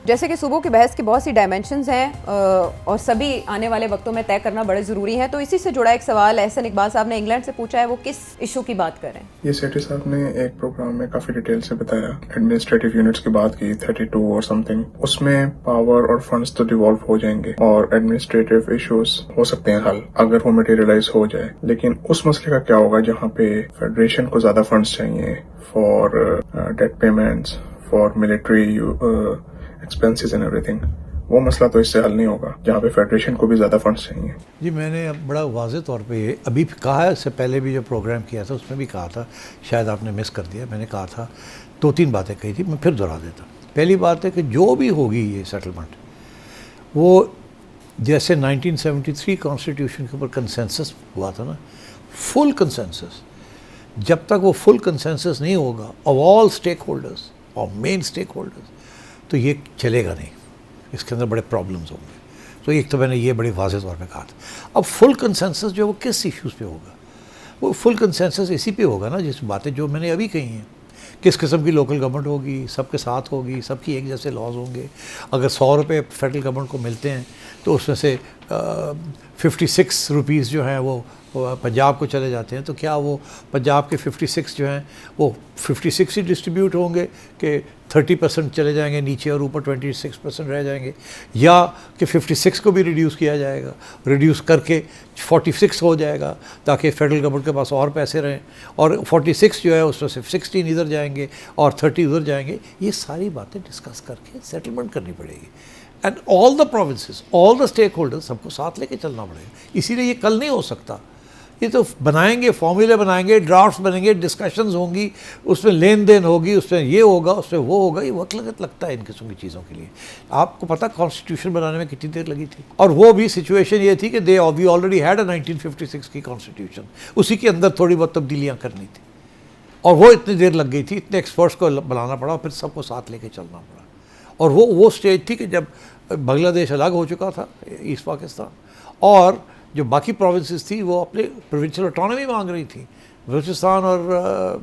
जैसे कि सूबों की बहस की बहुत सी डायमेंशंस हैं और सभी आने वाले वक्तों में तय करना बड़े ज़रूरी है, तो इसी से जुड़ा एक सवाल एहसन इकबाल साहब ने इंग्लैंड से पूछा है, वो किस इशू की बात कर रहे हैं? ये सेठी साहब ने एक प्रोग्राम में काफी डिटेल से बताया, एडमिनिस्ट्रेटिव यूनिट्स की बात की 32 और समथिंग, उसमें पावर और फंड्स तो डिवॉल्व हो जाएंगे और एडमिनिस्ट्रेटिव इश्यूज हो सकते हैं हल अगर वो मटेरियलाइज हो जाए। लेकिन उस मसले का क्या होगा जहाँ पे फेडरेशन को ज्यादा फंड्स चाहिए for debt payments, for military expenses and everything. वो मसला तो इससे हल नहीं होगा जहाँ पे फेडरेशन को भी ज़्यादा फंड्स चाहिए। जी, मैंने बड़ा वाज़ेह तौर पे अभी कहा है, इससे पहले भी जो प्रोग्राम किया था उसमें भी कहा था, शायद आपने मिस कर दिया। मैंने कहा था, 2-3 बातें कही थी, मैं फिर दोहरा देता। पहली बात है कि जो भी होगी ये सेटलमेंट, वो जैसे 1973 कॉन्स्टिट्यूशन के ऊपर कंसेंसस हुआ था ना, फुल कंसेंसस, जब तक वो फुल कंसेंसस नहीं होगा ऑफ ऑल स्टेक होल्डर्स और मेन स्टेक होल्डर्स, तो ये चलेगा नहीं, इसके अंदर बड़े प्रॉब्लम्स होंगे। तो एक तो मैंने ये बड़ी वाज़ेह तौर पे कहा था। अब फुल कंसेंसस जो है वो किस इश्यूज़ पे होगा? वो फुल कंसेंसस इसी पे होगा ना जिस बातें जो मैंने अभी कही हैं। किस किस्म की लोकल गवर्नमेंट होगी, सबके साथ होगी, सबकी एक जैसे लॉज होंगे। अगर 100 रुपये फेडरल गवर्नमेंट को मिलते हैं तो उसमें से 56 रुपीज़ जो हैं वो पंजाब को चले जाते हैं, तो क्या वो पंजाब के 56 जो हैं वो 56 ही डिस्ट्रीब्यूट होंगे कि 30% चले जाएंगे नीचे और ऊपर 26% रह जाएंगे, या कि 56 को भी रिड्यूस किया जाएगा, रिड्यूस करके 46 हो जाएगा ताकि फेडरल गवर्नमेंट के पास और पैसे रहें, और 46 जो है उसमें से 16 इधर जाएंगे और 30 उधर जाएंगे। ये सारी बातें डिस्कस करके सेटलमेंट करनी पड़ेगी। And all the provinces, all the stakeholders, सबको साथ लेके चलना पड़ेगा। इसीलिए ये कल नहीं हो सकता। ये तो बनाएंगे, फॉर्मूले बनाएंगे, ड्राफ्ट्स बनेंगे, डिस्कशंस होंगी, उसमें लेन देन होगी, उसमें ये होगा, उसमें वो होगा। ये वक्त लगता है इन किस्म की चीज़ों के लिए। आपको पता कॉन्स्टिट्यूशन बनाने में कितनी देर लगी थी, और वो भी सिचुएशन ये थी कि वी ऑलरेडी हैड अ 1956 की कॉन्स्टिट्यूशन, उसी के अंदर थोड़ी बहुत तब्दीलियाँ करनी थी, और वो इतनी देर लग गई थी, इतने एक्सपर्ट्स को बुलाना पड़ा, फिर सबको साथ लेके चलना पड़ा। और वो स्टेज थी कि जब बांग्लादेश अलग हो चुका था, ईस्ट पाकिस्तान, और जो बाकी प्रोविंसेस थी वो अपने प्रोविंशियल ऑटोनॉमी मांग रही थी। बलूचिस्तान और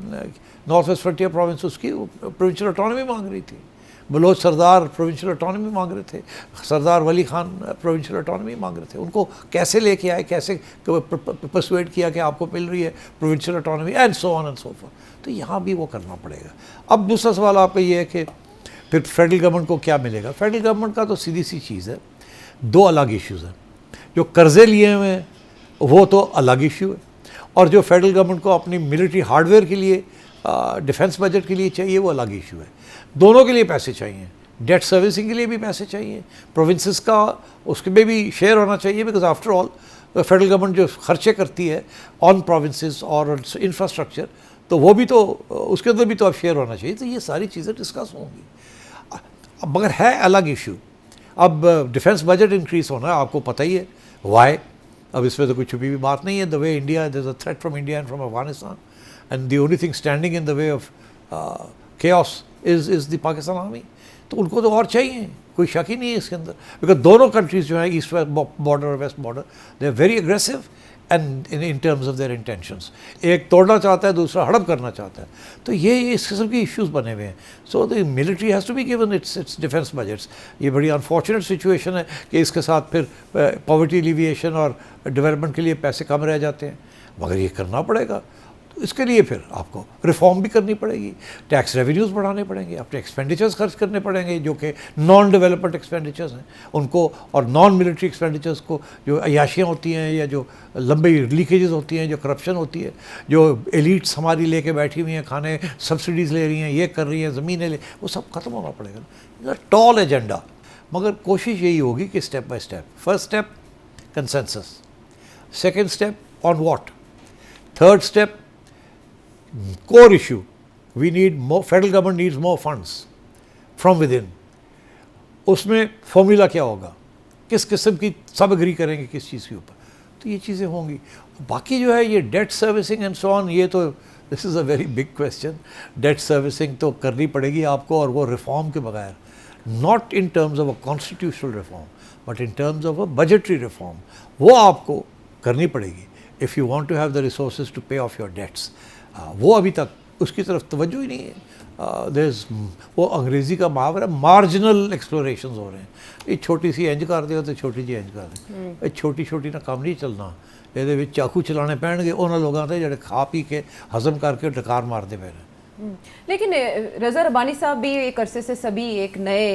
नॉर्थ वेस्ट फ्रंटियर प्रोविंस उसकी प्रोविंशियल ऑटोनॉमी मांग रही थी। बलोच सरदार प्रोविंशियल ऑटोनॉमी मांग रहे थे, सरदार वली खान प्रोविंशियल ऑटोनॉमी मांग रहे थे। उनको कैसे लेके आए, कैसे परसुएड किया कि आपको मिल रही है provincial autonomy, and so on and so fourth. तो यहाँ भी वो करना पड़ेगा। अब दूसरा सवाल आपका ये है कि फिर फेडरल गवर्नमेंट को क्या मिलेगा? फेडरल गवर्नमेंट का तो सीधी सी चीज़ है, दो अलग इश्यूज़ हैं। जो कर्जे लिए हुए हैं वो तो अलग इशू है, और जो फेडरल गवर्नमेंट को अपनी मिलिट्री हार्डवेयर के लिए, डिफेंस बजट के लिए चाहिए, वो अलग इशू है। दोनों के लिए पैसे चाहिए, डेट सर्विसिंग के लिए भी पैसे चाहिए, प्रोविंसेस का उसके में भी शेयर होना चाहिए, because after all federal government जो खर्चे करती है ऑन प्रोविंसेस और इंफ्रास्ट्रक्चर, तो वो भी तो उसके अंदर भी तो अब शेयर होना चाहिए। तो ये सारी चीज़ें डिस्कस होंगी, मगर है अलग इशू। अब डिफेंस बजट इंक्रीज होना है, आपको पता ही है वाई। अब इसमें तो कोई छुपी हुई बात नहीं है। The way India, there is a threat from India and from Afghanistan, and the only thing standing in the way of chaos is the Pakistan army. तो उनको तो और चाहिए, कोई शक ही नहीं है इसके अंदर, बिकॉज दोनों कंट्रीज जो है, ईस्ट वेस्ट बॉर्डर और west border, they are very aggressive and in terms of their intentions. एक तोड़ना चाहता है, दूसरा हड़प करना चाहता है। तो ये इस किस्म के इश्यूज बने हुए हैं। So the military has to be given its defence budgets. ये बड़ी अनफॉर्चुनेट सिचुएशन है कि इसके साथ फिर पॉवर्टी एलिविएशन और डेवलपमेंट के लिए पैसे कम रह जाते हैं, मगर ये करना पड़ेगा। तो इसके लिए फिर आपको रिफॉर्म भी करनी पड़ेगी, टैक्स रेवेन्यूज़ बढ़ाने पड़ेंगे, अपने एक्सपेंडिचर्स खर्च करने पड़ेंगे जो कि नॉन डेवलपमेंट एक्सपेंडिचर्स हैं उनको, और नॉन मिलिट्री एक्सपेंडिचर्स को, जो अयाशियाँ होती हैं या जो लंबी लीकेजेस होती हैं, जो करप्शन होती है, जो एलिट्स हमारी लेके बैठी हुई हैं, खाने सब्सिडीज़ ले रही हैं, ये कर रही हैं, ज़मीनें ले, वो सब ख़त्म होना पड़ेगा। टॉल एजेंडा, मगर कोशिश यही होगी कि step by step. First step consensus, second step on what, third step core issue, we need more, federal government needs more funds from within। उसमें फॉर्मूला क्या होगा, किस किस्म की, सब एग्री करेंगे किस चीज़ के ऊपर, तो ये चीज़ें होंगी। बाकी जो है ये debt servicing and so on, ये तो this is a very big question. Debt servicing तो करनी पड़ेगी आपको, और वो रिफॉर्म के बगैर, not in terms of a constitutional reform but in terms of a budgetary reform, वो आपको करनी पड़ेगी if you want to have the resources to pay off your debts. वो अभी तक उसकी तरफ तवज्जो ही नहीं है। वो अंग्रेज़ी का मुहावरा मार्जिनल एक्सप्लोरेशंस हो रहे हैं। ये छोटी सी इंज कर दियो तो छोटी जी इंज कर दे, ये छोटी छोटी ना काम नहीं चलना। ਇਹਦੇ ਵਿੱਚ ਚਾਕੂ ਚਲਾਣੇ ਪੈਣਗੇ ਉਹਨਾਂ ਲੋਕਾਂ ਤੇ ਜਿਹੜੇ ਖਾ ਪੀ ਕੇ ਹਜ਼ਮ ਕਰਕੇ ਡਕਾਰ ਮਾਰਦੇ ਪਏ ਨੇ। लेकिन रज़ा रब्बानी साहब भी एक अरसे से सभी एक नए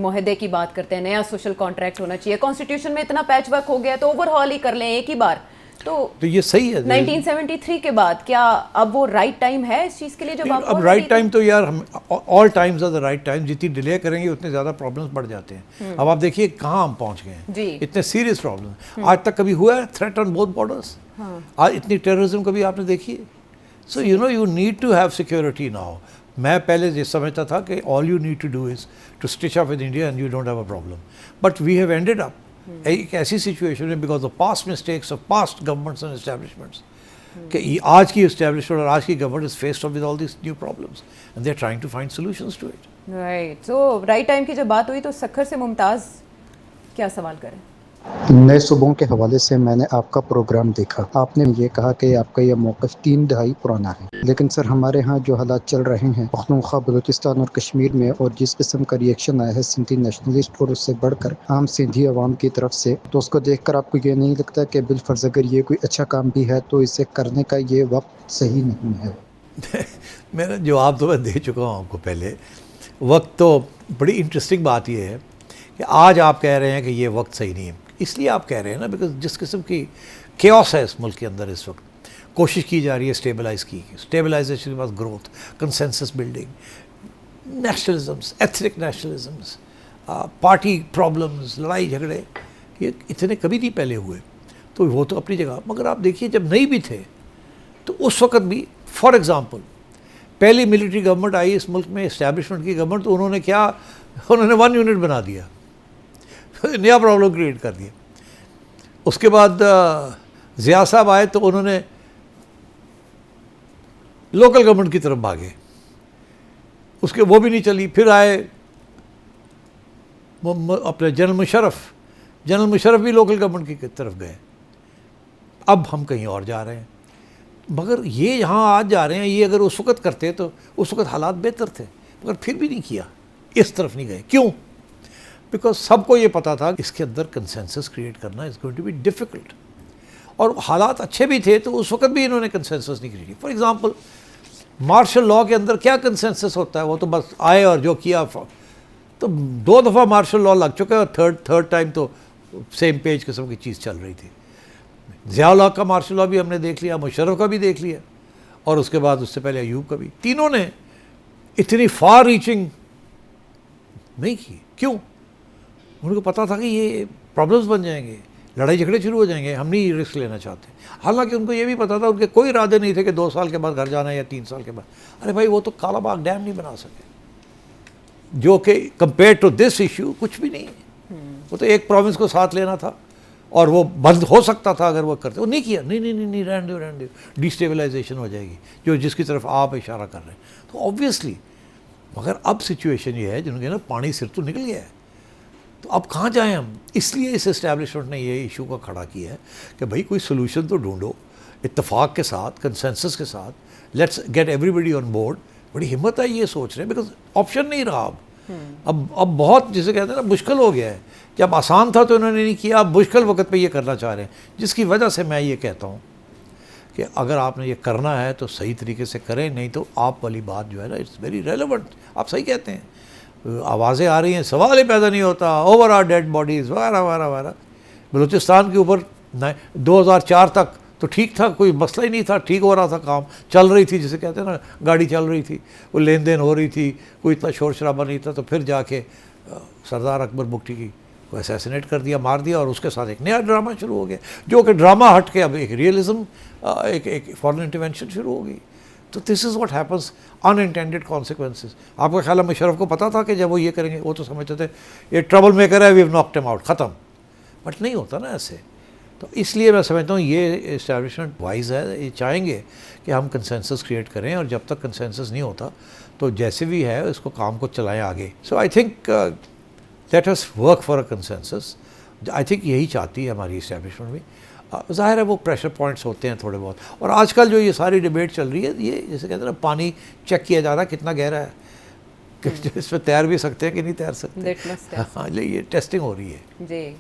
मुहदे की बात करते हैं, नया सोशल कॉन्ट्रैक्ट होना चाहिए, कॉन्स्टिट्यूशन में इतना पैच वर्क हो गया तो ओवरहॉल ही कर लें एक ही बार। तो ये सही है। 1973 के बाद क्या अब वो राइट टाइम है इस चीज़ के लिए? जब आप अब राइट टाइम तो यार हम all times are the right time. जितनी डिले करेंगे उतने ज़्यादा प्रॉब्लम्स बढ़ जाते हैं। अब आप देखिए कहाँ हम पहुँच गए हैं, इतने सीरियस प्रॉब्लम आज तक कभी हुआ है? Threat on both borders. आज इतनी टेररिज्म कभी आपने देखी है? So you need to have security now. मैं पहले ये समझता था कि all you need to do is to stitch up with India and you don't have a problem, but we have ended up एक ऐसी सिचुएशन में because of past mistakes of past governments and establishments कि आज की establishment और आज की government is faced with all this new problems and they are trying to find solutions to it. Right. So right time की जब बात हुई तो सखर से मुमताज़ क्या सवाल करें? नए सुबहों के हवाले से मैंने आपका प्रोग्राम देखा। आपने ये कहा कि आपका यह मौक़िफ़ 3 दहाई पुराना है, लेकिन सर हमारे यहाँ जो हालात चल रहे हैं पख्तूनख्वा, बलूचिस्तान और कश्मीर में, और जिस किस्म का रिएक्शन आया है सिंधी नेशनलिस्ट और उससे बढ़कर आम सिंधी अवाम की तरफ से, तो उसको देखकर आपको ये नहीं लगता कि बिलफर्ज अगर ये कोई अच्छा काम भी है तो इसे करने का ये वक्त सही नहीं है? मेरा जवाब तो मैं दे चुका हूँ आपको पहले। वक्त तो बड़ी इंटरेस्टिंग बात यह है कि आज आप कह रहे हैं कि ये वक्त सही नहीं है। इसलिए आप कह रहे हैं ना बिकॉज जिस किस्म की केओस है इस मुल्क के अंदर इस वक्त, कोशिश की जा रही है स्टेबलाइजेशन के बाद growth, consensus building, nationalisms, ethnic nationalisms, party problems, लड़ाई झगड़े, ये इतने कभी नहीं पहले हुए। तो वो तो अपनी जगह, मगर आप देखिए जब नहीं भी थे तो उस वक्त भी, फॉर एग्ज़ाम्पल पहली मिलिट्री गवर्नमेंट आई इस मुल्क में, इस्टेब्लिशमेंट की गवर्नमेंट, तो उन्होंने 1 यूनिट बना दिया, नया प्रॉब्लम क्रिएट कर दिया। उसके बाद ज़िया साहब आए तो उन्होंने लोकल गवर्नमेंट की तरफ भागे, उसके वो भी नहीं चली। फिर आए अपने जनरल मुशर्रफ भी लोकल गवर्नमेंट की तरफ गए। अब हम कहीं और जा रहे हैं, मगर ये यहाँ आज जा रहे हैं, ये अगर उस वक्त करते तो उस वक्त हालात बेहतर थे, मगर फिर भी नहीं किया, इस तरफ नहीं गए। क्यों? बिकॉज सबको ये पता था इसके अंदर कंसेंसस क्रिएट करना is going to be difficult, और हालात अच्छे भी थे तो उस वक्त भी इन्होंने कंसेंसस नहीं क्रिएट किया। फॉर एग्जांपल मार्शल लॉ के अंदर क्या कंसेंसस होता है? वो तो बस आए और जो किया, तो 2 दफ़ा मार्शल लॉ लग चुका है और थर्ड टाइम तो सेम पेज किस्म की चीज़ चल रही थी। ज़िया का मार्शल लॉ भी हमने देख लिया, मुशर्रफ का भी देख लिया, और उसके बाद उससे पहले अयूब का भी। तीनों ने इतनी फार रीचिंग नहीं की। क्यों? उनको पता था कि ये प्रॉब्लम्स बन जाएंगे, लड़ाई झगड़े शुरू हो जाएंगे, हम नहीं रिस्क लेना चाहते। हालांकि उनको ये भी पता था, उनके कोई इरादे नहीं थे कि 2 साल के बाद घर जाना है या 3 साल के बाद। अरे भाई वो तो कालाबाग डैम नहीं बना सके, जो कि कंपेयर टू दिस इशू कुछ भी नहीं है। वो तो एक प्रोविंस को साथ लेना था और वो बंद हो सकता था अगर वो करते, वो नहीं किया। नहीं रहने दो, डिस्टेबलाइजेशन हो जाएगी, जो जिसकी तरफ आप इशारा कर रहे हैं। तो ऑब्वियसली, मगर अब सिचुएशन ये है जिन्होंने ना पानी सिर तो निकल गया है, तो अब कहाँ जाएं हम? इसलिए इस एस्टैब्लिशमेंट ने ये इशू का खड़ा किया है कि भाई कोई सोल्यूशन तो ढूंढो, इत्तेफाक के साथ, कंसेंसस के साथ, let's get everybody on board. बड़ी हिम्मत है ये सोच रहे हैं, बिकॉज ऑप्शन नहीं रहा अब बहुत, जिसे कहते हैं ना, मुश्किल हो गया है। जब आसान था तो इन्होंने नहीं किया, अब मुश्किल वक्त पे ये करना चाह रहे हैं, जिसकी वजह से मैं ये कहता हूँ कि अगर आपने ये करना है तो सही तरीके से करें, नहीं तो आप वाली बात जो है ना, इट्स वेरी रेलेवेंट। आप सही कहते हैं, आवाज़ें आ रही हैं, सवाल ही पैदा नहीं होता, ओवर आर डेड बॉडीज़ वगैरह। बलूचिस्तान के ऊपर 2004 तक तो ठीक था, कोई मसला ही नहीं था, ठीक हो रहा था, काम चल रही थी, जिसे कहते हैं ना, गाड़ी चल रही थी, वो लेन देन हो रही थी, कोई इतना शोर शराबा नहीं था। तो फिर जाके सरदार अकबर बुगटी की को असैसिनेट कर दिया, मार दिया, और उसके साथ एक नया ड्रामा शुरू हो गया, जो कि ड्रामा हट के अब एक रियलिज्म, एक फॉरेन इंटरवेंशन शुरू हो गई। तो this is what happens, unintended consequences. आपका ख्याल है मुशर्रफ को पता था कि जब वो ये करेंगे, वो तो समझते थे ये ट्रबल मेकर है, we have knocked him out, ख़त्म। बट नहीं होता ना ऐसे। तो इसलिए मैं समझता हूँ ये इस्टेब्लिशमेंट वाइज है, ये चाहेंगे कि हम कंसेंसस क्रिएट करें, और जब तक कंसेंसस नहीं होता तो जैसे भी है इसको काम को चलाएं आगे। So I think let us work for a consensus. I think यही चाहती है हमारी इस्टेब्लिशमेंट भी। ज़ाहिर है वो प्रेशर पॉइंट्स होते हैं थोड़े बहुत। और आजकल जो ये सारी डिबेट चल रही है, ये जैसे कहते हैं ना, पानी चेक किया जा रहा है कितना गहरा है, कि इसमें तैर भी सकते हैं कि नहीं तैर सकते। Litmus test. हाँ, ये टेस्टिंग हो रही है। जी